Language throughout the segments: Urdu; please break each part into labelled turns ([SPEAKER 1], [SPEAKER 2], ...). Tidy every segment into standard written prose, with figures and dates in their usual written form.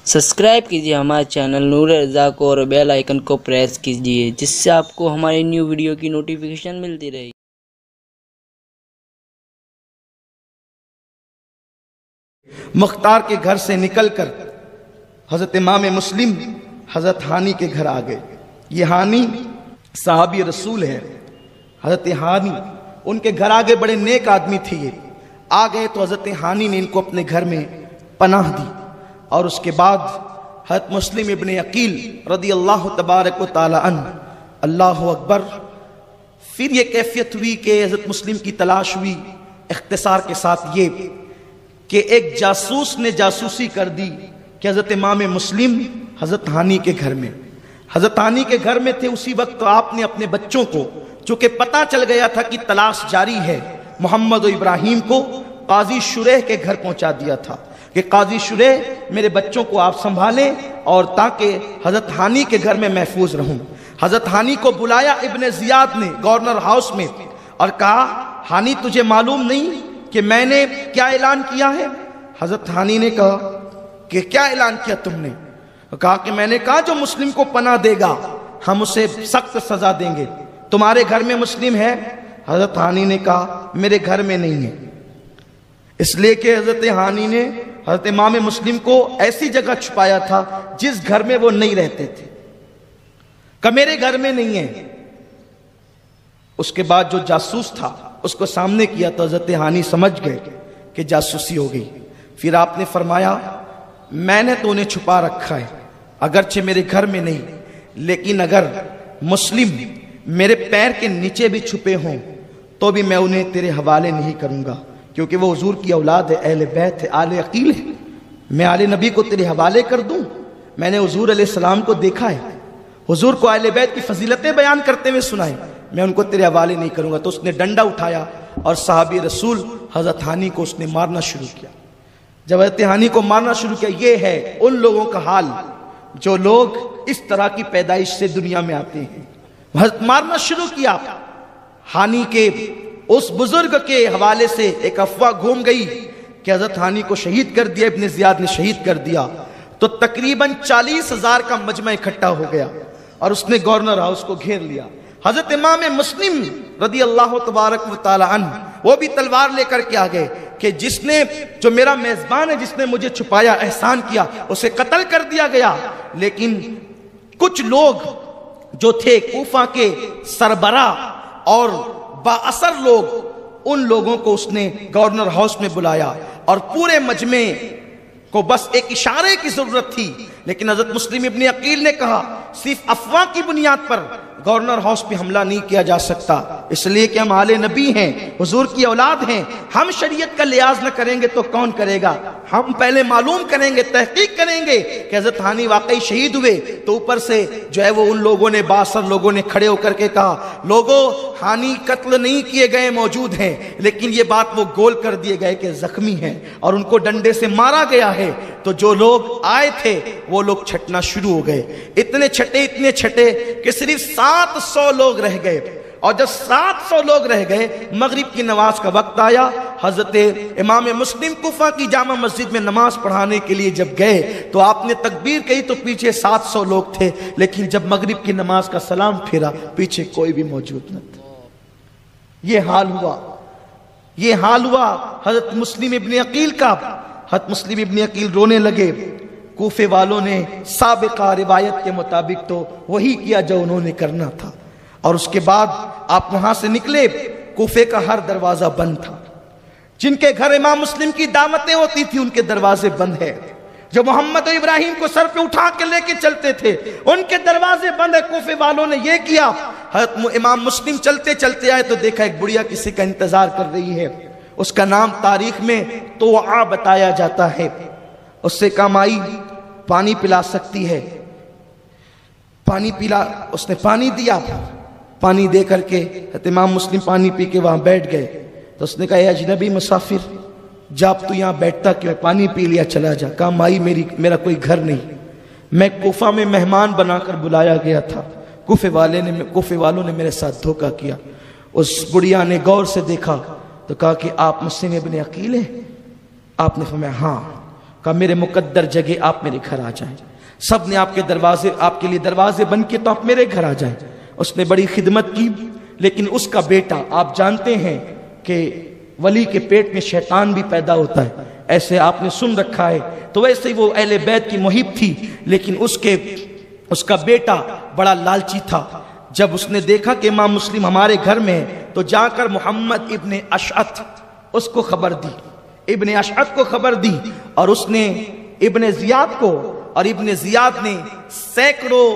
[SPEAKER 1] سبسکرائب کیجیے ہمارے چینل نور رضا کو اور بیل آئیکن کو پریس کیجیے جس سے آپ کو ہماری نیو ویڈیو کی نوٹیفیکیشن ملتی رہے.
[SPEAKER 2] مختار کے گھر سے نکل کر حضرت امام مسلم حضرت ہانی کے گھر آ گئے. یہ ہانی صحابی رسول ہے. حضرت ہانی ان کے گھر آگے بڑے نیک آدمی تھے. یہ آ گئے تو حضرت ہانی نے ان کو اپنے گھر میں پناہ دی اور اس کے بعد حضرت مسلم ابن عقیل رضی اللہ تبارک و تعالی عنہ اللہ اکبر. پھر یہ کیفیت ہوئی کہ حضرت مسلم کی تلاش ہوئی. اختصار کے ساتھ یہ کہ ایک جاسوس نے جاسوسی کر دی کہ حضرت امام مسلم حضرت ہانی کے گھر میں حضرت ہانی کے گھر میں تھے. اسی وقت آپ نے اپنے بچوں کو چونکہ پتہ چل گیا تھا کہ تلاش جاری ہے محمد و ابراہیم کو قاضی شریح کے گھر پہنچا دیا تھا کہ قاضی شریح میرے بچوں کو آپ سنبھالیں اور تاکہ حضرت ہانی کے گھر میں محفوظ رہوں. حضرت ہانی کو بلایا ابن زیاد نے گورنر ہاؤس میں اور کہا ہانی تجھے معلوم نہیں کہ میں نے کیا اعلان کیا ہے؟ حضرت ہانی نے کہا کہ کیا اعلان کیا تم نے؟ کہا کہ میں نے کہا جو مسلم کو پناہ دے گا ہم اسے سخت سزا دیں گے. تمہارے گھر میں مسلم ہے؟ حضرت ہانی نے کہا میرے گھر میں نہیں ہے. اس لیے کہ حضرت ہانی نے حضرت امام مسلم کو ایسی جگہ چھپایا تھا جس گھر میں وہ نہیں رہتے تھے کہ میرے گھر میں نہیں ہے. اس کے بعد جو جاسوس تھا اس کو سامنے کیا تو حضرت ہانی سمجھ گئے کہ جاسوسی ہو گئی. پھر آپ نے فرمایا میں نے تو انہیں چھپا رکھا ہے اگرچہ میرے گھر میں نہیں، لیکن اگر مسلم میرے پیر کے نیچے بھی چھپے ہوں تو بھی میں انہیں تیرے حوالے نہیں کروں گا، کیونکہ وہ حضور کی اولاد ہے، اہل بیت ہے، آل عقیل ہے. میں آل نبی کو تیرے حوالے کر دوں؟ میں نے حضور علیہ السلام کو دیکھا ہے، حضور کو اہل بیت کی فضیلتیں بیان کرتے ہوئے سنا ہے، میں ان کو تیرے حوالے نہیں کروں گا. تو اس نے ڈنڈا اٹھایا اور صحابی رسول حضرت ہانی کو اس نے مارنا شروع کیا. جب حضرت ہانی کو مارنا شروع کیا، یہ ہے ان لوگوں کا حال جو لوگ اس طرح کی پیدائش سے دنیا میں آتے ہیں. حضرت مارنا شروع کیا. ہانی کے اس بزرگ کے حوالے سے ایک افواہ گھوم گئی کہ حضرت ہانی کو شہید کر دیا، ابن زیاد نے شہید کر دیا. تو تقریباً 40,000 کا مجمع اکٹھا ہو گیا اور اس نے گورنر ہاؤس کو گھیر لیا. حضرت امام مسلم رضی اللہ تبارک و تعالی عنہ وہ بھی تلوار لے کر کے آ گئے کہ جس نے جو میرا میزبان ہے، جس نے مجھے چھپایا، احسان کیا، اسے قتل کر دیا گیا. لیکن کچھ لوگ جو تھے کوفہ کے سربراہ اور با اثر لوگ، ان لوگوں کو اس نے گورنر ہاؤس میں بلایا اور پورے مجمع کو بس ایک اشارے کی ضرورت تھی. لیکن حضرت مسلم ابن عقیل نے کہا صرف افواہ کی بنیاد پر گورنر ہاؤس پہ حملہ نہیں کیا جا سکتا، اس لیے کہ ہم آل نبی ہیں، حضور کی اولاد ہیں. ہم شریعت کا لحاظ نہ کریں گے تو کون کرے گا؟ ہم پہلے معلوم کریں گے، تحقیق کریں گے کہ حضرت ہانی واقعی شہید ہوئے. تو اوپر سے جو ہے وہ ان لوگوں نے، باثر لوگوں نے کھڑے ہو کر کے کہا لوگوں ہانی قتل نہیں کیے گئے، موجود ہیں، لیکن یہ بات وہ گول کر دیے گئے کہ زخمی ہیں اور ان کو ڈنڈے سے مارا گیا ہے. تو جو لوگ آئے تھے وہ لوگ چھٹنا شروع ہو گئے. اتنے چھٹے کہ صرف 700 لوگ رہ گئے. اور جب 700 لوگ رہ گئے، مغرب کی نماز کا وقت آیا. حضرت امام مسلم کوفہ کی جامع مسجد میں نماز پڑھانے کے لیے جب گئے تو آپ نے تکبیر کہی تو پیچھے 700 لوگ تھے، لیکن جب مغرب کی نماز کا سلام پھیرا پیچھے کوئی بھی موجود نہ تھا. یہ حال ہوا حضرت مسلم ابن عقیل کا. حضرت مسلم ابن عقیل رونے لگے. کوفے والوں نے سابقہ روایت کے مطابق تو وہی کیا جو انہوں نے کرنا تھا. اور اس کے بعد آپ وہاں سے نکلے. کوفے کا ہر دروازہ بند تھا. جن کے گھر امام مسلم کی دعوتیں ہوتی تھی ان کے دروازے بند ہے. جو محمد و ابراہیم کو سر پہ اٹھا کے لے کے چلتے تھے ان کے دروازے بند ہے. کوفے والوں نے یہ کیا. حضرت امام مسلم چلتے چلتے آئے تو دیکھا ایک بڑھیا کسی کا انتظار کر رہی ہے. اس کا نام تاریخ میں توعا بتایا جاتا ہے. اس سے کہا مائی پانی پلا سکتی ہے؟ پانی پلا. اس نے پانی دیا. پانی دے کر کے امام مسلم پانی پی کے وہاں بیٹھ گئے. تو اس نے کہا اے اجنبی مسافر جب تو یہاں بیٹھتا کیوں؟ پانی پی لیا چلا جا. کہا مائی میرا کوئی گھر نہیں، میں کوفہ میں مہمان بنا کر بلایا گیا تھا. کوفے والوں نے میرے ساتھ دھوکہ کیا. اس بڑھیا نے غور سے دیکھا تو کہا کہ آپ مسلم ابن عقیل ہیں؟ آپ نے فرمایا ہاں. کہا میرے مقدر جگہ آپ میرے گھر آ جائیں، سب نے آپ کے لیے دروازے بند کیے تو آپ میرے گھر آ جائیں۔ اس نے بڑی خدمت کی، لیکن اس کا بیٹا، آپ جانتے ہیں کہ ولی کے پیٹ میں شیطان بھی پیدا ہوتا ہے، ایسے آپ نے سن رکھا ہے، تو ویسے ہی وہ اہل بیت کی محب تھی، لیکن اس کا بیٹا بڑا لالچی تھا۔ جب اس نے دیکھا کہ امام مسلم ہمارے گھر میں ہے تو جا کر محمد ابن اشعث اس کو خبر دی، ابن اشعث کو خبر دی، اور اس نے ابن زیاد کو، اور ابن زیاد نے سینکڑوں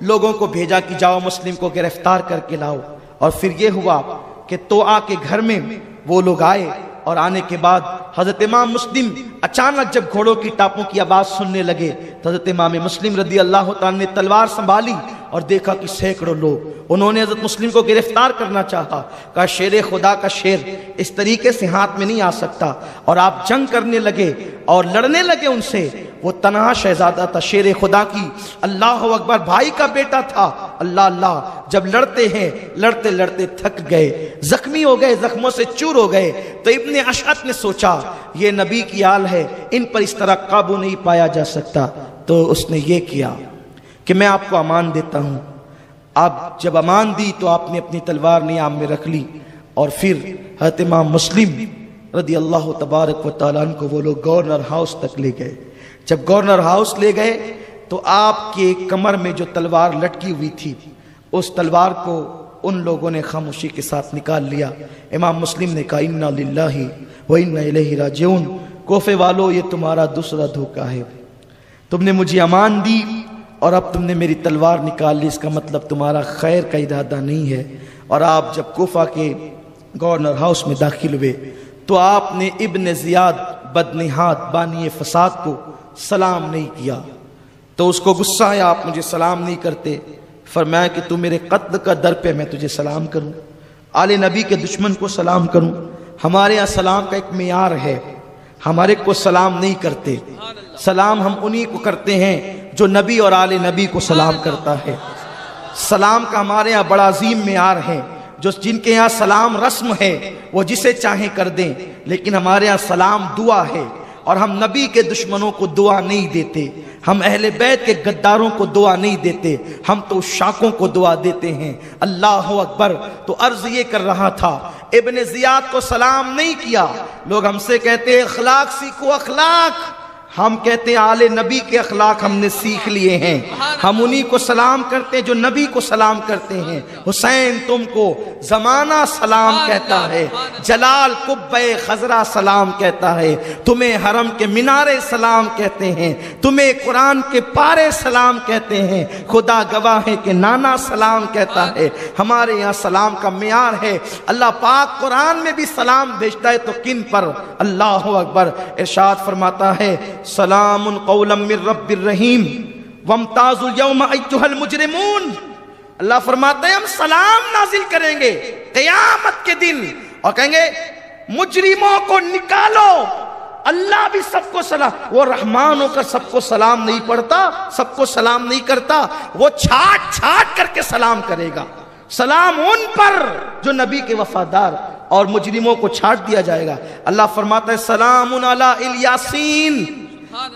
[SPEAKER 2] لوگوں کو بھیجا کہ جاؤ مسلم کو گرفتار کر کے لاؤ۔ اور پھر یہ ہوا کہ توآ کے گھر میں وہ لوگ آئے، اور آنے کے بعد حضرت امام مسلم اچانک جب گھوڑوں کی ٹاپوں کی آواز سننے لگے تو حضرت امام مسلم رضی اللہ تعالیٰ نے تلوار سنبھالی اور دیکھا کہ سینکڑوں لوگ، انہوں نے حضرت مسلم کو گرفتار کرنا چاہا۔ کہا شیر خدا کا شیر اس طریقے سے ہاتھ میں نہیں آ سکتا، اور آپ جنگ کرنے لگے اور لڑنے لگے ان سے۔ وہ تنہا شہزادہ تھا شیر خدا کی، اللہ اکبر، بھائی کا بیٹا تھا، اللہ اللہ۔ جب لڑتے ہیں لڑتے لڑتے تھک گئے، زخمی ہو گئے، زخموں سے چور ہو گئے، تو ابن اشعث نے سوچا یہ نبی کی آل ہے، ان پر اس طرح قابو نہیں پایا جا سکتا، تو اس نے یہ کیا کہ میں آپ کو امان دیتا ہوں۔ آپ جب امان دی تو آپ نے اپنی تلوار نیام میں رکھ لی، اور پھر حضرت امام مسلم رضی اللہ تبارک و تعالیٰ عنہ کو وہ لوگ گورنر ہاؤس تک لے گئے۔ جب گورنر ہاؤس لے گئے تو آپ کے کمر میں جو تلوار لٹکی ہوئی تھی اس تلوار کو ان لوگوں نے خاموشی کے ساتھ نکال لیا۔ امام مسلم نے کہا انا للہ و انا الیہ راجعون، کوفے والو یہ تمہارا دوسرا دھوکہ ہے، تم نے مجھے امان دی اور اب تم نے میری تلوار نکال لی، اس کا مطلب تمہارا خیر کا ارادہ نہیں ہے۔ اور آپ جب کوفہ کے گورنر ہاؤس میں داخل ہوئے تو آپ نے ابن زیاد بدنہاد بانی فساد کو سلام نہیں کیا، تو اس کو غصہ آیا، آپ مجھے سلام نہیں کرتے۔ فرمایا کہ تو میرے قتل کا در پہ میں تجھے سلام کروں، آل نبی کے دشمن کو سلام کروں؟ ہمارے یہاں سلام کا ایک معیار ہے، ہمارے کو سلام نہیں کرتے، سلام ہم انہی کو کرتے ہیں جو نبی اور آل نبی کو سلام کرتا ہے۔ سلام کا ہمارے یہاں بڑا عظیم معیار ہے، جن کے یہاں سلام رسم ہے وہ جسے چاہیں کر دیں، لیکن ہمارے یہاں سلام دعا ہے، اور ہم نبی کے دشمنوں کو دعا نہیں دیتے، ہم اہل بیت کے غداروں کو دعا نہیں دیتے، ہم تو شاکوں کو دعا دیتے ہیں۔ اللہ اکبر۔ تو عرض یہ کر رہا تھا ابن زیاد کو سلام نہیں کیا۔ لوگ ہم سے کہتے ہیں اخلاق سیکھو، اخلاق، ہم کہتے ہیں آل نبی کے اخلاق ہم نے سیکھ لیے ہیں، ہم انہی کو سلام کرتے ہیں جو نبی کو سلام کرتے ہیں۔ حسین تم کو زمانہ سلام کہتا ہے، جلال قبہ خضرا سلام کہتا ہے، تمہیں حرم کے مینارے سلام کہتے ہیں، تمہیں قرآن کے پارے سلام کہتے ہیں، خدا گواہ ہے کہ نانا سلام کہتا ہے۔ ہمارے یہاں سلام کا معیار ہے، اللہ پاک قرآن میں بھی سلام بھیجتا ہے تو کن پر؟ اللہ اکبر۔ ارشاد فرماتا ہے سلام قولا من رب الرحیم وامتازوا اليوم ایھا المجرمون۔ اللہ فرماتا ہے ہم سلام نازل کریں گے قیامت کے دن اور کہیں گے مجرموں کو نکالو۔ اللہ بھی سب کو سلام، وہ رحمان ہو کر سب کو سلام نہیں پڑھتا، سب کو سلام نہیں کرتا، وہ چھاٹ چھاٹ کر کے سلام کرے گا۔ سلام ان پر جو نبی کے وفادار، اور مجرموں کو چھاٹ دیا جائے گا۔ اللہ فرماتا ہے سلام علی الیاسین،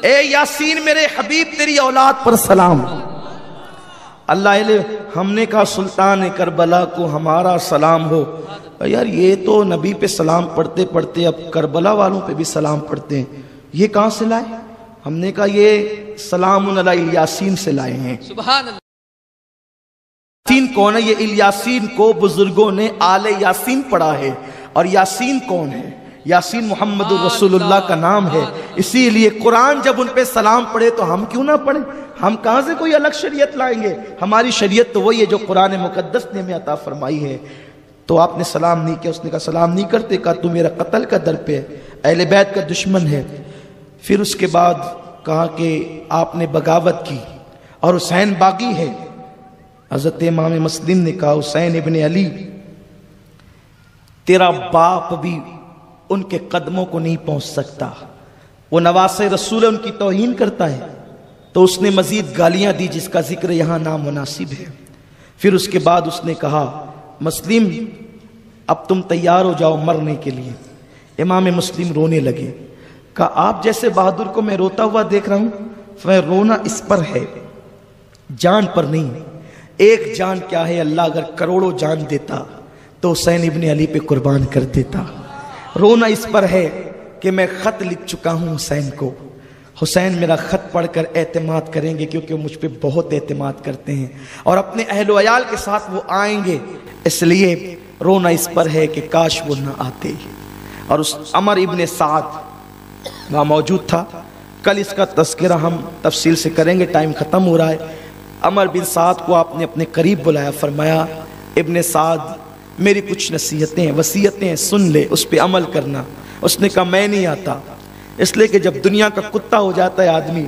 [SPEAKER 2] اے یاسین میرے حبیب تیری اولاد پر سلام۔ اللہ ہم نے کہا سلطان کربلا کو ہمارا سلام ہو۔ یار یہ تو نبی پہ سلام پڑھتے پڑھتے اب کربلا والوں پہ بھی سلام پڑھتے ہیں، یہ کہاں سے لائے؟ ہم نے کہا یہ سلام علی الیاسین سے لائے ہیں۔
[SPEAKER 1] سبحان اللہ۔
[SPEAKER 2] یاسین کون ہے؟ یہ الیاسین کو بزرگوں نے آل یاسین پڑھا ہے، اور یاسین کون ہے؟ یاسین محمد رسول اللہ کا نام ہے، اسی لیے قرآن جب ان پہ سلام پڑھے تو ہم کیوں نہ پڑھیں؟ ہم کہاں سے کوئی الگ شریعت لائیں گے؟ ہماری شریعت تو وہی ہے جو قرآن مقدس نے ہمیں عطا فرمائی ہے۔ تو آپ نے سلام نہیں کیا، اس نے کہا سلام نہیں کرتے، کہا تو میرا قتل کا در پہ اہل بیت کا دشمن ہے۔ پھر اس کے بعد کہا کہ آپ نے بغاوت کی اور حسین باغی ہے۔ حضرت امام مسلم نے کہا حسین ابن علی تیرا باپ بھی ان کے قدموں کو نہیں پہنچ سکتا، وہ نواسے رسول ان کی توہین کرتا ہے۔ تو اس نے مزید گالیاں دی جس کا ذکر یہاں نامناسب ہے۔ پھر اس کے بعد اس نے کہا مسلم اب تم تیار ہو جاؤ مرنے کے لیے۔ امام مسلم رونے لگے، کہا آپ جیسے بہادر کو میں روتا ہوا دیکھ رہا ہوں، فرمایا رونا اس پر ہے، جان پر نہیں۔ ایک جان کیا ہے، اللہ اگر کروڑوں جان دیتا تو حسین ابن علی پہ قربان کر دیتا۔ رونا اس پر ہے کہ میں خط لکھ چکا ہوں حسین کو، حسین میرا خط پڑھ کر اعتماد کریں گے، کیونکہ وہ مجھ پہ بہت اعتماد کرتے ہیں اور اپنے اہل و عیال کے ساتھ وہ آئیں گے، اس لیے رونا اس پر ہے کہ کاش وہ نہ آتے۔ اور اس عمر ابن سعد وہاں موجود تھا، کل اس کا تذکرہ ہم تفصیل سے کریں گے، ٹائم ختم ہو رہا ہے۔ عمر بن سعد کو آپ نے اپنے قریب بلایا، فرمایا ابن سعد میری کچھ نصیحتیں ہیں، وصیتیں ہیں، سن لے، اس پہ عمل کرنا۔ اس نے کہا میں نہیں آتا، اس لیے کہ جب دنیا کا کتا ہو جاتا ہے آدمی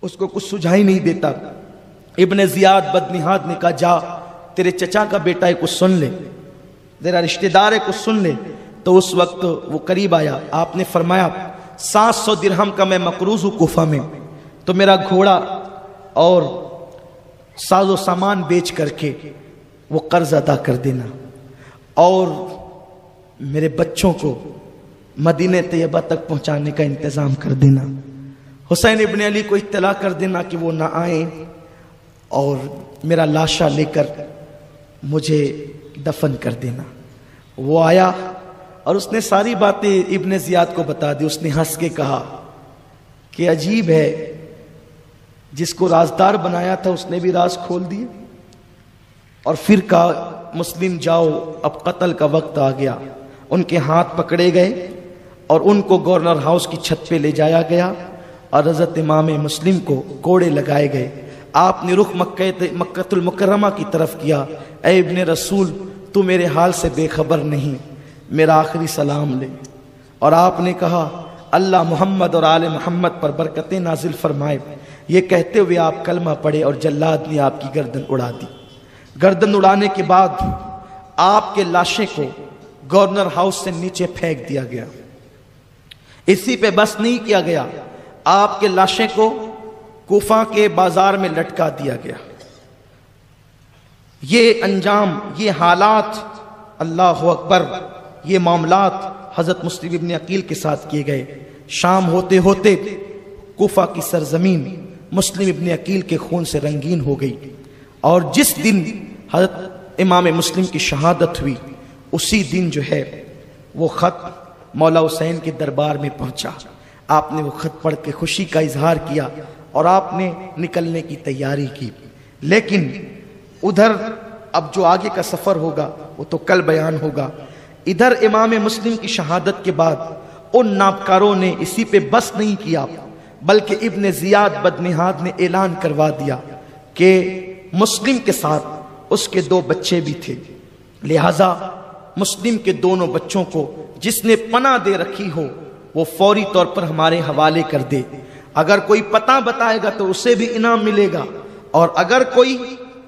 [SPEAKER 2] اس کو کچھ سجھائی نہیں دیتا۔ ابن زیاد بدنہاد نے کہا جا تیرے چچا کا بیٹا ہے کچھ سن لے، تیرا رشتہ دار ہے کچھ سن لے۔ تو اس وقت وہ قریب آیا، آپ نے فرمایا 700 درہم کا میں مقروض ہوں کوفہ میں، تو میرا گھوڑا اور ساز و سامان بیچ کر کے وہ قرض ادا کر دینا، اور میرے بچوں کو مدینہ طیبہ تک پہنچانے کا انتظام کر دینا۔ حسین ابن علی کو اطلاع کر دینا کہ وہ نہ آئیں، اور میرا لاشا لے کر مجھے دفن کر دینا۔ وہ آیا اور اس نے ساری باتیں ابن زیاد کو بتا دی۔ اس نے ہنس کے کہا کہ عجیب ہے، جس کو رازدار بنایا تھا اس نے بھی راز کھول دیے، اور پھر کہا مسلم جاؤ اب قتل کا وقت آ گیا۔ ان کے ہاتھ پکڑے گئے اور ان کو گورنر ہاؤس کی چھت پہ لے جایا گیا، اور حضرت امام مسلم کو کوڑے لگائے گئے۔ آپ نے رخ مکہ المکرمہ کی طرف کیا، اے ابن رسول تو میرے حال سے بے خبر نہیں، میرا آخری سلام لے۔ اور آپ نے کہا اللہ محمد اور آل محمد پر برکتیں نازل فرمائے۔ یہ کہتے ہوئے آپ کلمہ پڑھے اور جلاد نے آپ کی گردن اڑا دی۔ گردن اڑانے کے بعد آپ کے لاشے کو گورنر ہاؤس سے نیچے پھینک دیا گیا۔ اسی پہ بس نہیں کیا گیا، آپ کے لاشے کو کوفہ کے بازار میں لٹکا دیا گیا۔ یہ انجام، یہ حالات، اللہ اکبر، یہ معاملات حضرت مسلم ابن عقیل کے ساتھ کیے گئے۔ شام ہوتے ہوتے کوفہ کی سرزمین مسلم ابن عقیل کے خون سے رنگین ہو گئی، اور جس دن حضرت امام مسلم کی شہادت ہوئی اسی دن جو ہے وہ خط مولا حسین کے دربار میں پہنچا۔ آپ نے وہ خط پڑھ کے خوشی کا اظہار کیا اور آپ نے نکلنے کی تیاری کی، لیکن ادھر اب جو آگے کا سفر ہوگا وہ تو کل بیان ہوگا۔ ادھر امام مسلم کی شہادت کے بعد ان نابکاروں نے اسی پہ بس نہیں کیا، بلکہ ابن زیاد بدنہاد نے اعلان کروا دیا کہ مسلم کے ساتھ اس کے 2 بچے بھی تھے، لہذا مسلم کے دونوں بچوں کو جس نے پناہ دے رکھی ہو وہ فوری طور پر ہمارے حوالے کر دے۔ اگر کوئی پتہ بتائے گا تو اسے بھی انعام ملے گا، اور اگر کوئی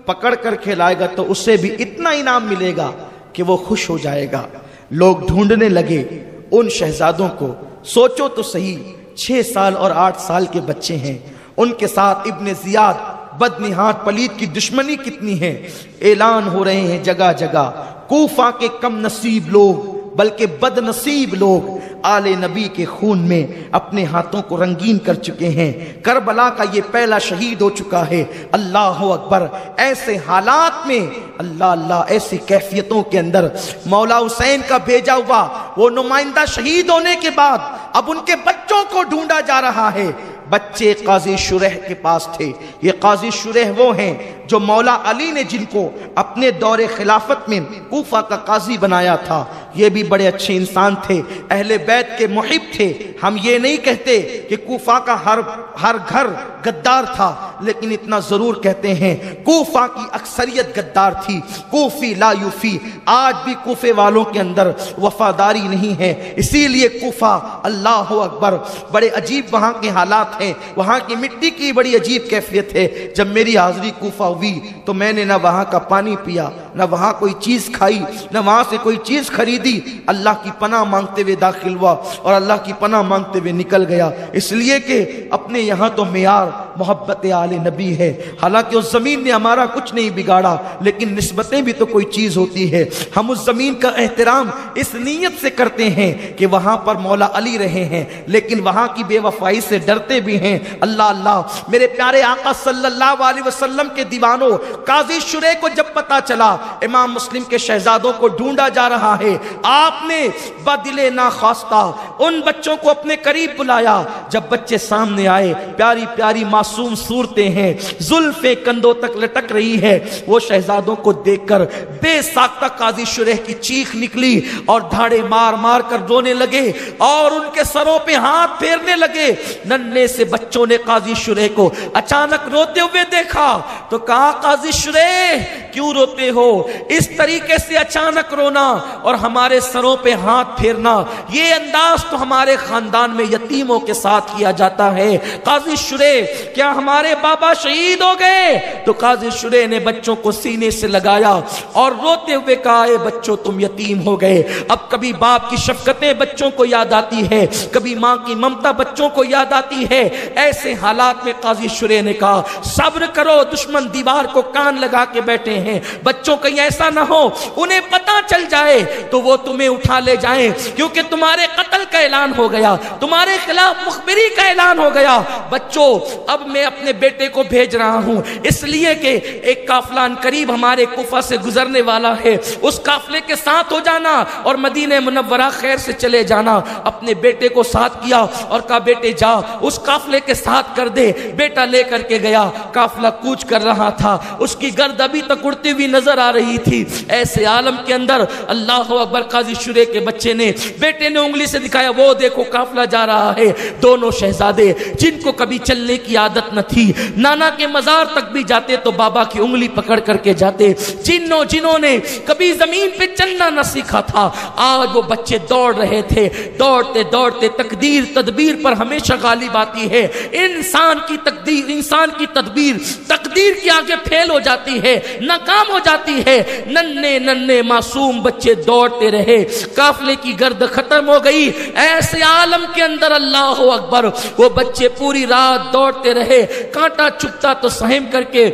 [SPEAKER 2] پکڑ کر کھلائے گا تو اسے بھی اتنا انعام ملے گا کہ وہ خوش ہو جائے گا۔ لوگ ڈھونڈنے لگے ان شہزادوں کو، سوچو تو صحیح 6 سال اور 8 سال کے بچے ہیں، ان کے ساتھ ابن زیاد بدنہاد پلید کی دشمنی کتنی ہے۔ اعلان ہو رہے ہیں جگہ جگہ، کوفہ کے کم نصیب لوگ بلکہ بد نصیب لوگ آل نبی کے خون میں اپنے ہاتھوں کو رنگین کر چکے ہیں۔ کربلا کا یہ پہلا شہید ہو چکا ہے۔ اللہ اکبر، ایسے حالات میں اللہ اللہ، ایسی کیفیتوں کے اندر مولا حسین کا بھیجا ہوا وہ نمائندہ شہید ہونے کے بعد اب ان کے بچوں کو ڈھونڈا جا رہا ہے۔ بچے قاضی شریح کے پاس تھے۔ یہ قاضی شریح وہ ہیں جو مولا علی نے جن کو اپنے دور خلافت میں کوفہ کا قاضی بنایا تھا۔ یہ بھی بڑے اچھے انسان تھے، اہل بیت کے محب تھے۔ ہم یہ نہیں کہتے کہ کوفہ کا ہر گھر غدار تھا، لیکن اتنا ضرور کہتے ہیں کوفہ کی اکثریت غدار تھی۔ کوفی لا یوفی، آج بھی کوفے والوں کے اندر وفاداری نہیں ہے، اسی لیے کوفہ، اللہ اکبر، بڑے عجیب وہاں کے حالات ہیں۔ وہاں کی مٹی کی بڑی عجیب کیفیت ہے۔ جب میری حاضری کوفہ ہوئی تو میں نے نہ وہاں کا پانی پیا، نہ وہاں کوئی چیز کھائی، نہ وہاں سے کوئی چیز خریدی۔ اللہ کی پناہ مانگتے ہوئے داخل ہوا اور اللہ کی پناہ مانگتے ہوئے نکل گیا، اس لیے کہ اپنے یہاں تو معیار محبت آل نبی ہے۔ حالانکہ اس زمین نے ہمارا کچھ نہیں بگاڑا، لیکن نسبتیں بھی تو کوئی چیز ہوتی ہے۔ ہم اس زمین کا احترام اس نیت سے کرتے ہیں کہ وہاں پر مولا علی رہے ہیں، لیکن وہاں کی بے وفائی سے ڈرتے بھی ہیں۔ اللہ اللہ، میرے پیارے آقا صلی اللہ علیہ وسلم کے دیوانوں، قاضی شریح کو جب پتا چلا امام مسلم کے شہزادوں کو ڈھونڈا جا رہا ہے، آپ نے بدل ناخواستہ ان بچوں کو اپنے قریب بلایا۔ جب بچے سامنے آئے، پیاری پیاری معصوم صورتیں ہیں، زلفیں کندھوں تک لٹک رہی ہے، وہ شہزادوں کو دیکھ کر بے ساختہ قاضی شریح کی چیخ نکلی اور دھاڑے مار مار کر رونے لگے اور ان کے سروں پہ ہاتھ پھیرنے لگے۔ ننھے سے بچوں نے قاضی شریح کو اچانک روتے ہوئے دیکھا تو کہا، قاضی شریح کیوں روتے ہو؟ اس طریقے سے اچانک رونا اور ہمارے سروں پہ ہاتھ پھیرنا، یہ انداز تو ہمارے خاندان میں یتیموں کے ساتھ کیا جاتا ہے۔ قاضی شریح کیا ہمارے بابا شہید ہو گئے؟ تو قاضی شریح نے بچوں کو سینے سے لگایا اور روتے ہوئے کہا، اے بچوں تم یتیم ہو گئے۔ اب کبھی باپ کی شفقتیں بچوں کو یاد آتی ہے، کبھی ماں کی ممتا بچوں کو یاد آتی ہے۔ ایسے حالات میں قاضی شریح نے کہا، صبر کرو، دشمن دیوار کو کان لگا کے بیٹھے ہیں، بچوں کہیں ایسا نہ ہو انہیں پتہ چل جائے تو وہ تمہیں اٹھا لے جائیں، کیونکہ تمہارے قتل کا اعلان ہو گیا، تمہارے خلاف مخبری کا اعلان ہو گیا۔ بچوں اب میں اپنے بیٹے کو بھیج رہا ہوں، اس لیے کہ ایک قافلہ قریب ہمارے کوفہ سے گزرنے والا ہے، اس قافلے کے ساتھ ہو جانا اور مدینہ منورہ خیر سے چلے جانا۔ اپنے بیٹے کو ساتھ کیا اور کہا، بیٹے جا اس قافلے کے ساتھ کر دے۔ بیٹا لے کر کے گیا، قافلہ کوچ کر رہا تھا، اس کی گرد ابھی تک اڑتی ہوئی نظر آ رہی تھی۔ ایسے عالم کے اندر اللہ اکبر، قاضی شریح کے بچے نے، بیٹے نے انگلی سے دکھایا، وہ دیکھو قافلہ جا رہا ہے۔ دونوں شہزادے جن کو کبھی چلنے کی عادت نہ تھی، نانا کے مزار تک بھی جاتے تو بابا کی انگلی پکڑ کر کے جاتے، جنہوں نے کبھی زمین پہ چلنا نہ سیکھا تھا، آج وہ بچے دوڑ رہے تھے۔ دوڑتے دوڑتے تقدیر تدبیر پر ہمیشہ غالب آتی ہے۔ انسان کی تدبیر تقدیر کے آگے پھیل ہو جاتی ہے، ناکام ہو جاتی ہے۔ ننھے معصوم بچے دوڑتے رہے، قافلے کی گرد ختم ہو گئی۔ ایسے عالم کے اندر اللہ اکبر، وہ بچے پوری رات دوڑتے رہے، کانٹا چبھتا تو سہم کر کے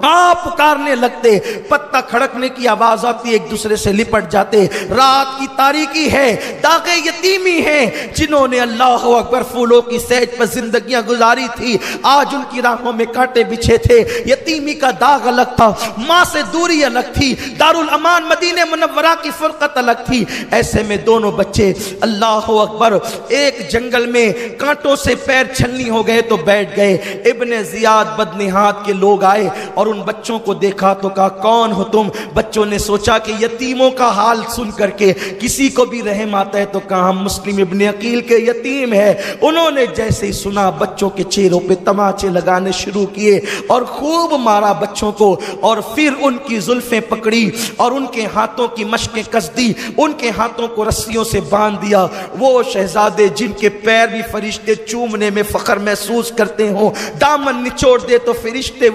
[SPEAKER 2] آپ پکارنے لگتے، پتا کھڑکنے کی آواز آتی، ایک دوسرے سے لپٹ جاتے۔ رات کی تاریکی ہے، داغ یتیمی ہیں، جنہوں نے اللہ اکبر پھولوں کی سیج پر زندگیاں گزاری تھی، آج ان کی راہوں میں کانٹے بچھے تھے۔ یتیمی کا داغ الگ تھا، ماں سے دوری الگ تھی، دارالامان مدینہ منورہ کی فرقت الگ تھی۔ ایسے میں دونوں بچے اللہ اکبر ایک جنگل میں کانٹوں سے پیر چھلنی ہو گئے تو بیٹھ گئے۔ ابن زیاد بدنہاد کے لوگ آئے اور ان بچوں کو دیکھا تو کہا، کون ہو تم؟ بچوں نے سوچا کہ یتیموں کا حال سن کر کے کسی کو بھی رحم آتا ہے، تو کہا، ہم مسلم ابن عقیل کے یتیم ہیں۔ انہوں نے جیسے ہی سنا، بچوں کے چہروں پہ تماچے لگانے شروع کیے اور خوب مارا بچوں کو، اور پھر ان کی زلفیں پکڑی اور ان کے ہاتھوں کی مشقیں کس دی، ان کے ہاتھوں کو رسیوں سے باندھ دیا۔ وہ شہزادے جن کے پیر بھی فرشتے چومنے میں فخر محسوس کرتے ہوں، دامن نچوڑ دے تو فرشتے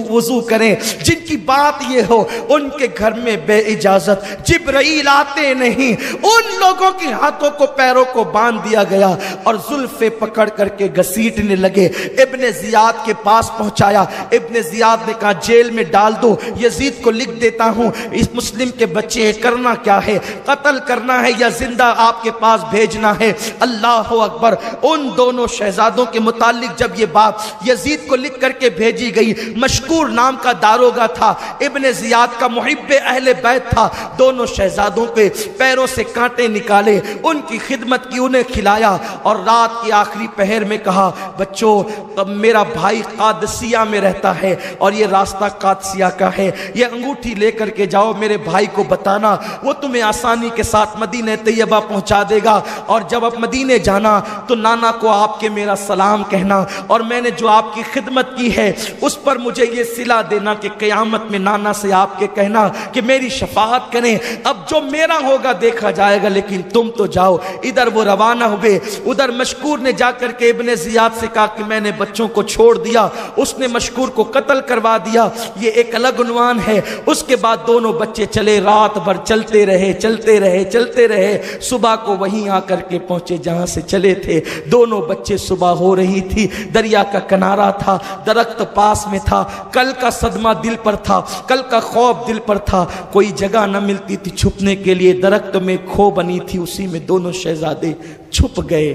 [SPEAKER 2] وضو کریں، جن کی بات یہ ہو ان کے گھر میں بے اجازت جبرائیل آتے نہیں، ان لوگوں کے ہاتھوں کو پیروں کو باندھ دیا گیا اور زلفیں پکڑ کر کے گھسیٹنے لگے۔ ابن زیاد کے پاس پہنچایا، ابن زیاد نے کہا، جیل میں ڈال دو، یزید کو لکھ دیتا ہوں، اس مسلم کے بچے کرنا کیا ہے، قتل کرنا ہے یا زندہ آپ کے پاس بھیجنا ہے؟ اللہ اکبر۔ ان دونوں شہزادوں کے متعلق جب یہ بات یزید کو لکھ کر کے بھیجی گئی، مشکور نام کا داروغہ تھا، ابن زیاد کا محب اہل بیت تھا، دونوں شہزادوں کے پیروں سے کانٹے نکالے، ان کی خدمت کی، انہیں کھلایا اور رات کی آخری پہر میں کہا، بچوں میرا بھائی قادسیہ میں رہتا ہے اور یہ راستہ قادسیہ کا ہے، یہ انگوٹھی لے کر کے جاؤ، میرے بھائی کو بتانا، وہ تمہیں آسانی کے ساتھ مدینہ طیبہ پہنچا دے گا، اور جب آپ مدینہ جانا تو نانا کو آپ کے میرا سلام کہنا، اور میں نے جو آپ کی خدمت کی ہے اس پر مجھے یہ صلہ دینا کہ قیامت میں نانا سے آپ کے کہنا کہ میری شفاعت کریں، اب جو میرا ہوگا دیکھا جائے گا، لیکن تم تو جاؤ۔ ادھر وہ روانہ ہوئے، ادھر مشکور نے جا کر کے ابن زیاد سے کہا کہ میں نے بچوں کو چھوڑ دیا، اس نے مشکور کو قتل کروا دیا، یہ ایک الگ عنوان ہے۔ اس کے بعد دونوں بچے چلے، رات بھر چلتے رہے چلتے رہے چلتے رہے، صبح کو وہیں آ کر کے پہنچے جہاں سے چلے تھے۔ دونوں بچے، صبح ہو رہی تھی، دریا کا کنارہ تھا، درخت پاس میں تھا، کل کا صدمہ دل پر تھا، کل کا خوف دل پر تھا، کوئی جگہ نہ ملتی تھی چھپنے کے لیے، درخت میں کھو بنی تھی، اسی میں دونوں شہزادے چھپ گئے۔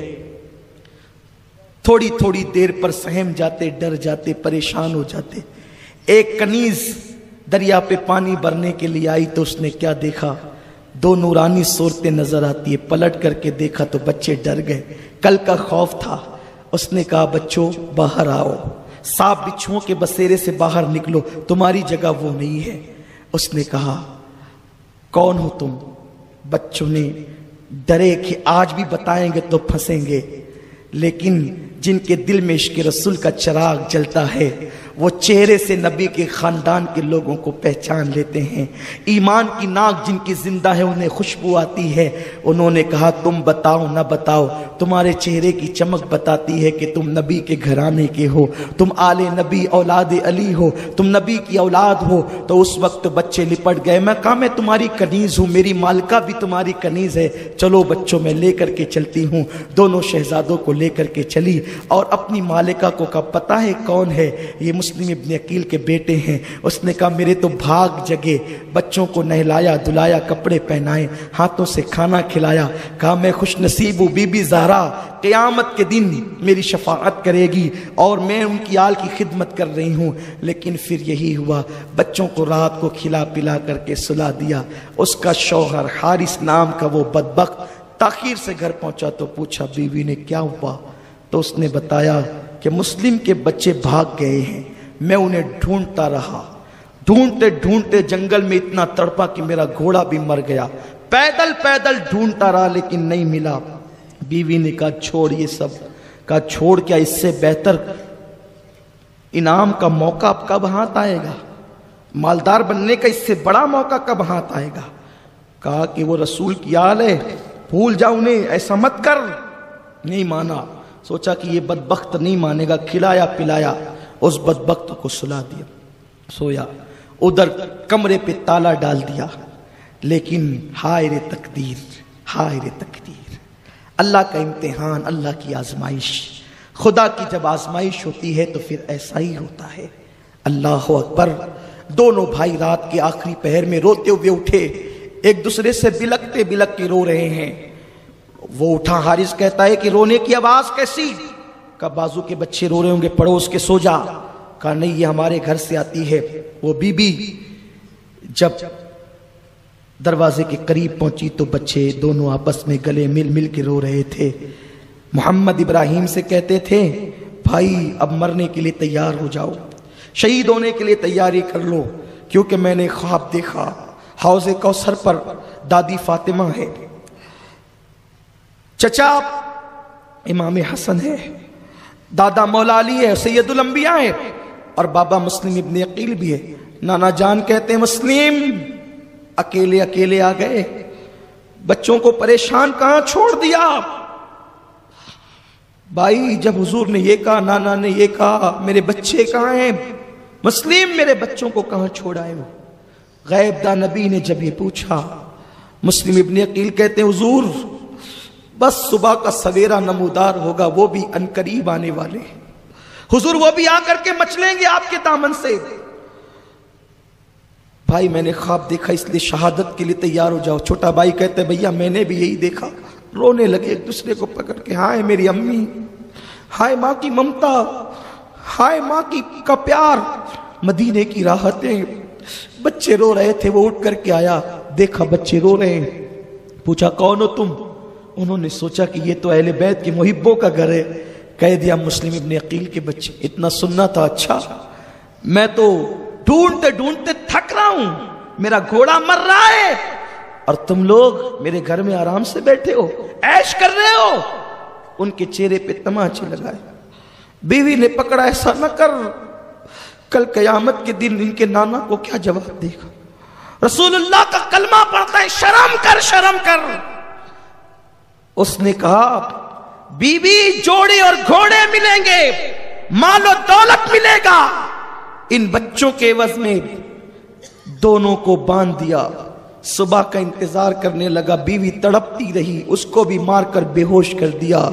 [SPEAKER 2] تھوڑی تھوڑی دیر پر سہم جاتے، ڈر جاتے، پریشان ہو جاتے۔ ایک کنیز دریا پہ پانی بھرنے کے لیے آئی تو اس نے کیا دیکھا؟ دو نورانی صورتیں نظر آتی ہے، پلٹ کر کے دیکھا تو بچے ڈر گئے، کل کا خوف تھا۔ اس نے کہا بچوں باہر آؤ، سانپ بچھوؤں کے بسیرے سے باہر نکلو، تمہاری جگہ وہ نہیں ہے۔ اس نے کہا کون ہو تم؟ بچوں نے ڈرے کہ آج بھی بتائیں گے تو پھنسیں گے، لیکن جن کے دل میں عشق رسول کا چراغ جلتا ہے وہ چہرے سے نبی کے خاندان کے لوگوں کو پہچان لیتے ہیں۔ ایمان کی ناک جن کی زندہ ہے انہیں خوشبو آتی ہے۔ انہوں نے کہا تم بتاؤ نہ بتاؤ، تمہارے چہرے کی چمک بتاتی ہے کہ تم نبی کے گھرانے کے ہو، تم آل نبی اولاد علی ہو، تم نبی کی اولاد ہو۔ تو اس وقت بچے لپٹ گئے۔ میں کہا میں تمہاری کنیز ہوں، میری مالکہ بھی تمہاری کنیز ہے، چلو بچوں میں لے کر کے چلتی ہوں۔ دونوں شہزادوں کو لے کر کے چلی اور اپنی مالکہ کو کہا پتہ ہے کون ہے؟ یہ مسلم ابن عقیل کے بیٹے ہیں۔ اس نے کہا میرے تو بھاگ جگے، بچوں کو نہلایا دھلایا، کپڑے پہنائے، ہاتھوں سے کھانا کھلایا۔ کہا میں خوش نصیب ہوں، بی بی زہرا قیامت کے دن میری شفاعت کرے گی اور میں ان کی آل کی خدمت کر رہی ہوں۔ لیکن پھر یہی ہوا، بچوں کو رات کو کھلا پلا کر کے سلا دیا۔ اس کا شوہر حارث نام کا وہ بدبخت تاخیر سے گھر پہنچا تو پوچھا بیوی نے کیا ہوا؟ تو اس نے بتایا کہ مسلم کے بچے بھاگ گئے ہیں، میں انہیں ڈھونڈتا رہا، ڈھونڈتے ڈھونڈتے جنگل میں اتنا تڑپا کہ میرا گھوڑا بھی مر گیا، پیدل پیدل ڈھونڈتا رہا لیکن نہیں ملا۔ بیوی نے کہا چھوڑ یہ سب، کہا چھوڑ کیا، اس سے بہتر انعام کا موقع اب کب ہاتھ آئے گا، مالدار بننے کا اس سے بڑا موقع کب ہاتھ آئے گا؟ کہا کہ وہ رسول کی آل ہے، بھول جا انہیں، ایسا مت کر۔ نہیں مانا، سوچا کہ یہ بدبخت نہیں مانے گا، کھلایا پلایا، اس بدبخت کو سلا دیا، سویا۔ ادھر کمرے پہ تالا ڈال دیا، لیکن ہائے رے تقدیر، ہائے رے تقدیر، اللہ کا امتحان، اللہ کی آزمائش۔ خدا کی جب آزمائش ہوتی ہے تو پھر ایسا ہی ہوتا ہے۔ اللہ اکبر۔ دونوں بھائی رات کے آخری پہر میں روتے ہوئے اٹھے، ایک دوسرے سے بلکتے بلک کے رو رہے ہیں۔ وہ اٹھا، حارث کہتا ہے کہ رونے کی آواز کیسی؟ کہا بازو کے بچے رو رہے ہوں گے، پڑوس کے سو جا۔ کہا نہیں یہ ہمارے گھر سے آتی ہے۔ وہ بی بی جب دروازے کے قریب پہنچی تو بچے دونوں آپس میں گلے مل مل کے رو رہے تھے۔ محمد ابراہیم سے کہتے تھے بھائی اب مرنے کے لیے تیار ہو جاؤ، شہید ہونے کے لیے تیاری کر لو، کیونکہ میں نے خواب دیکھا حوض کوثر پر دادی فاطمہ ہے، چچا امام حسن ہے، دادا مولا علی ہے، سید الانبیاء ہے، اور بابا مسلم ابن عقیل بھی ہے۔ نانا جان کہتے ہیں مسلم اکیلے اکیلے آ گئے، بچوں کو پریشان کہاں چھوڑ دیا؟ بھائی جب حضور نے یہ کہا، نانا نے یہ کہا، میرے بچے کہاں ہیں؟ مسلم میرے بچوں کو کہاں چھوڑ آئے ہو؟ غیب دا نبی نے جب یہ پوچھا، مسلم ابن عقیل کہتے ہیں حضور بس صبح کا سویرا نمودار ہوگا، وہ بھی عنقریب آنے والے ہیں حضور، وہ بھی آ کر کے مچلیں گے آپ کے دامن سے۔ بھائی میں نے خواب دیکھا اس لیے شہادت کے لیے تیار ہو جاؤ۔ چھوٹا بھائی کہتے ہیں بھیا میں نے بھی یہی دیکھا۔ رونے لگے ایک دوسرے کو پکڑ کے، ہائے میری امی، ہائے ماں کی ممتا، ہائے ماں کا پیار، مدینے کی راحتیں۔ بچے رو رہے تھے، وہ اٹھ کر کے آیا، دیکھا بچے رو رہے ہیں، پوچھا کون ہو تم؟ انہوں نے سوچا کہ یہ تو اہل بیت کے محبوں کا گھر ہے، کہہ دیا مسلم ابن عقیل کے بچے۔ اتنا سننا تھا، اچھا میں تو ڈھونڈتے ڈھونڈتے تھک رہا ہوں، میرا گھوڑا مر رہا ہے، اور تم لوگ میرے گھر میں آرام سے بیٹھے ہو، عیش کر رہے ہو۔ ان کے چہرے پہ تماچے لگائے۔ بیوی نے پکڑا، ایسا نہ کر، کل قیامت کے دن ان کے نانا کو کیا جواب دے گا؟ رسول اللہ کا کلمہ پڑھتا ہے، شرم کر شرم کر۔ اس نے کہا بیوی جوڑے اور گھوڑے ملیں گے، مال و دولت ملے گا، ان بچوں کے عوض میں دونوں کو باندھ دیا۔ صبح کا انتظار کرنے لگا، بیوی تڑپتی رہی، اس کو بھی مار کر بے ہوش کر دیا۔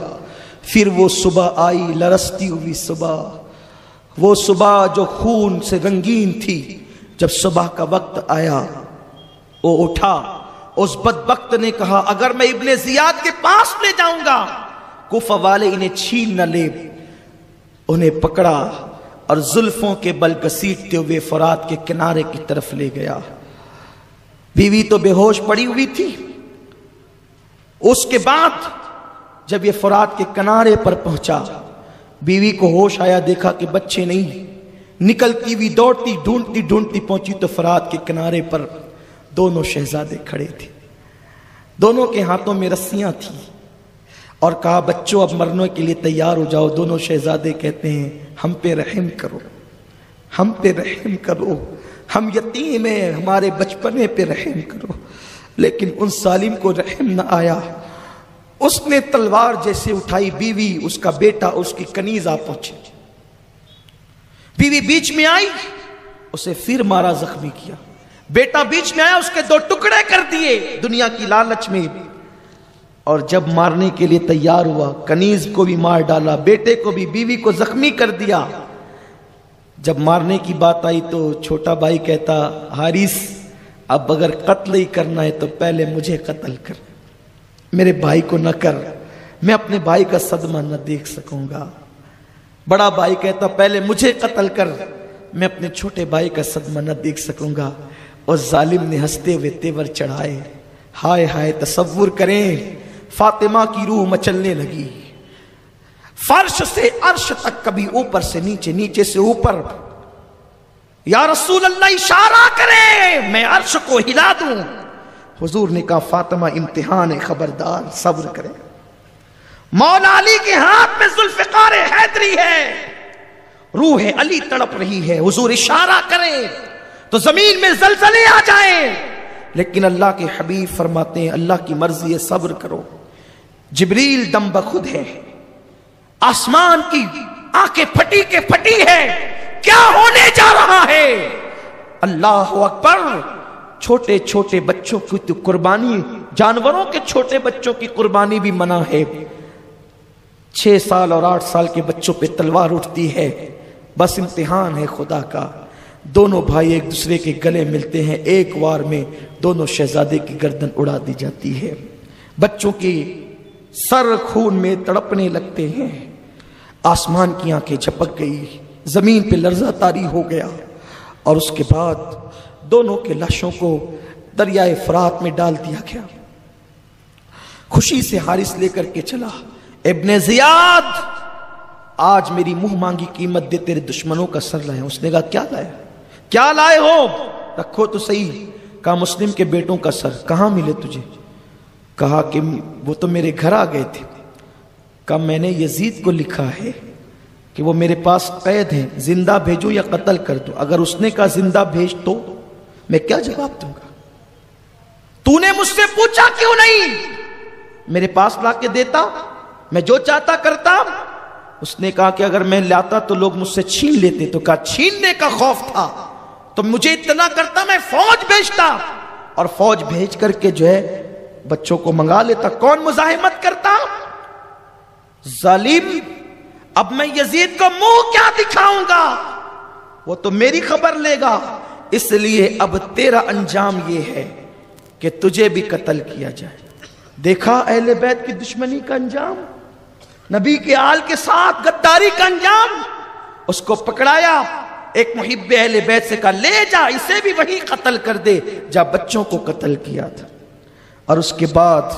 [SPEAKER 2] پھر وہ صبح آئی، لرزتی ہوئی صبح، وہ صبح جو خون سے رنگین تھی۔ جب صبح کا وقت آیا وہ اٹھا، اس بدبخت نے کہا اگر میں ابن زیاد کے پاس لے جاؤں گا کوفہ والے انہیں چھین نہ لے۔ انہیں پکڑا اور زلفوں کے بل گھسیٹتے ہوئے فرات کے کنارے کی طرف لے گیا۔ بیوی تو بے ہوش پڑی ہوئی تھی۔ اس کے بعد جب یہ فرات کے کنارے پر پہنچا، بیوی کو ہوش آیا، دیکھا کہ بچے نہیں، نکلتی ہوئی دوڑتی ڈھونڈتی ڈھونڈتی پہنچی تو فرات کے کنارے پر دونوں شہزادے کھڑے تھے، دونوں کے ہاتھوں میں رسیاں تھیں، اور کہا بچوں اب مرنے کے لیے تیار ہو جاؤ۔ دونوں شہزادے کہتے ہیں ہم پہ رحم کرو، ہم پہ رحم کرو، ہم یتیم ہیں، ہمارے بچپنے پہ رحم کرو۔ لیکن ان ظالم کو رحم نہ آیا، اس نے تلوار جیسے اٹھائی، بیوی اس کا بیٹا اس کی کنیز آ پہنچے، بیوی بیچ میں آئی، اسے پھر مارا، زخمی کیا، بیٹا بیچ میں آیا، اس کے دو ٹکڑے کر دیے دنیا کی لالچ میں، اور جب مارنے کے لیے تیار ہوا کنیز کو بھی مار ڈالا، بیٹے کو بھی، بیوی کو زخمی کر دیا۔ جب مارنے کی بات آئی تو چھوٹا بھائی کہتا حارث اب اگر قتل ہی کرنا ہے تو پہلے مجھے قتل کر، میرے بھائی کو نہ کر، میں اپنے بھائی کا صدمہ نہ دیکھ سکوں گا۔ بڑا بھائی کہتا پہلے مجھے قتل کر، میں اپنے چھوٹے بھائی کا صدمہ نہ دیکھ سکوں گا۔ اور ظالم نے ہنستے ہوئے تیور چڑھائے۔ ہائے ہائے، تصور کریں، فاطمہ کی روح مچلنے لگی، فرش سے عرش تک، کبھی اوپر سے نیچے، نیچے سے اوپر۔ یا رسول اللہ اشارہ کریں میں عرش کو ہلا دوں۔ حضور نے کہا فاطمہ امتحان ہے، خبردار صبر کریں۔ مولا علی کے ہاتھ میں ذوالفقار حیدری ہے، روح علی تڑپ رہی ہے، حضور اشارہ کریں تو زمین میں زلزلے آ جائیں۔ لیکن اللہ کے حبیب فرماتے ہیں اللہ کی مرضی ہے، صبر کرو۔ جبریل دم بخود ہے، آسمان کی آنکھیں پھٹی کے پھٹی ہے، کیا ہونے جا رہا ہے؟ اللہ اکبر۔ چھوٹے چھوٹے بچوں کی تو قربانی، جانوروں کے چھوٹے بچوں کی قربانی بھی منع ہے۔ 6 سال اور 8 سال کے بچوں پہ تلوار اٹھتی ہے، بس امتحان ہے خدا کا۔ دونوں بھائی ایک دوسرے کے گلے ملتے ہیں، ایک وار میں دونوں شہزادے کی گردن اڑا دی جاتی ہے، بچوں کی سر خون میں تڑپنے لگتے ہیں۔ آسمان کی آنکھیں جھپک گئی، زمین پہ لرزہ طاری ہو گیا، اور اس کے بعد دونوں کے لاشوں کو دریائے فرات میں ڈال دیا گیا۔ خوشی سے حارث لے کر کے چلا، ابن زیاد آج میری منہ مانگی قیمت دے، تیرے دشمنوں کا سر لائے۔ اس نے کہا کیا لائے؟ کیا لائے ہو؟ رکھو تو صحیح۔ کہا مسلم کے بیٹوں کا سر۔ کہاں ملے تجھے؟ کہا کہ وہ تو میرے گھر آ گئے تھے۔ کہا میں نے یزید کو لکھا ہے کہ وہ میرے پاس قید ہیں، زندہ بھیجو یا قتل کر دو۔ اگر اس نے کہا زندہ بھیج تو میں کیا جواب دوں گا؟ تو نے مجھ سے پوچھا کیوں نہیں؟ میرے پاس لا کے دیتا، میں جو چاہتا کرتا۔ اس نے کہا کہ اگر میں لاتا تو لوگ مجھ سے چھین لیتے۔ تو کہا چھیننے کا خوف تھا تو مجھے اطلاع کرتا، میں فوج بھیجتا، اور فوج بھیج کر کے جو ہے بچوں کو منگا لیتا۔ کون مزاحمت کرتا؟ ظالم، اب میں یزید کو منہ کیا دکھاؤں گا؟ وہ تو میری خبر لے گا، اس لیے اب تیرا انجام یہ ہے کہ تجھے بھی قتل کیا جائے۔ دیکھا اہل بیت کی دشمنی کا انجام، نبی کے آل کے ساتھ غداری کا انجام۔ اس کو پکڑایا، ایک محب اہل بیت سے کہا لے جا، اسے بھی وہی قتل کر دے جا بچوں کو قتل کیا تھا۔ اور اس کے بعد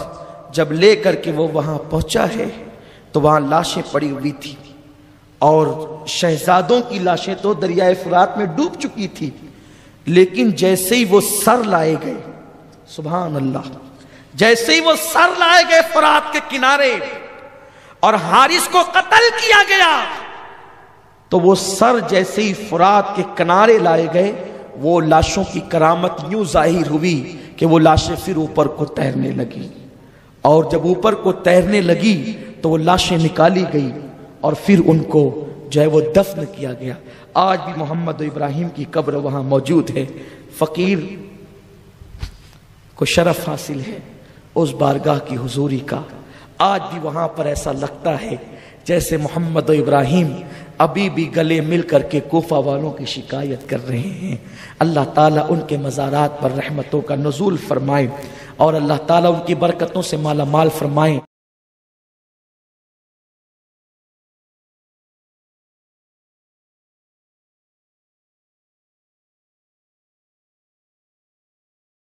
[SPEAKER 2] جب لے کر کے وہ وہاں پہنچا ہے تو وہاں لاشیں پڑی ہوئی تھی، اور شہزادوں کی لاشیں تو دریائے فرات میں ڈوب چکی تھی۔ لیکن جیسے ہی وہ سر لائے گئے، سبحان اللہ، جیسے ہی وہ سر لائے گئے فرات کے کنارے اور حارث کو قتل کیا گیا، تو وہ سر جیسے ہی فرات کے کنارے لائے گئے، وہ لاشوں کی کرامت یوں ظاہر ہوئی کہ وہ لاشیں پھر اوپر کو تیرنے لگی، اور جب اوپر کو تیرنے لگی تو وہ لاشیں نکالی گئی اور پھر ان کو جو ہے وہ دفن کیا گیا۔ آج بھی محمد و ابراہیم کی قبر وہاں موجود ہے۔ فقیر کو شرف حاصل ہے اس بارگاہ کی حضوری کا۔ آج بھی وہاں پر ایسا لگتا ہے جیسے محمد و ابراہیم ابھی بھی گلے مل کر کے کوفہ والوں کی شکایت کر رہے ہیں۔ اللہ تعالیٰ ان کے مزارات پر رحمتوں کا نزول فرمائے اور اللہ تعالیٰ ان کی برکتوں سے مالا مال فرمائے۔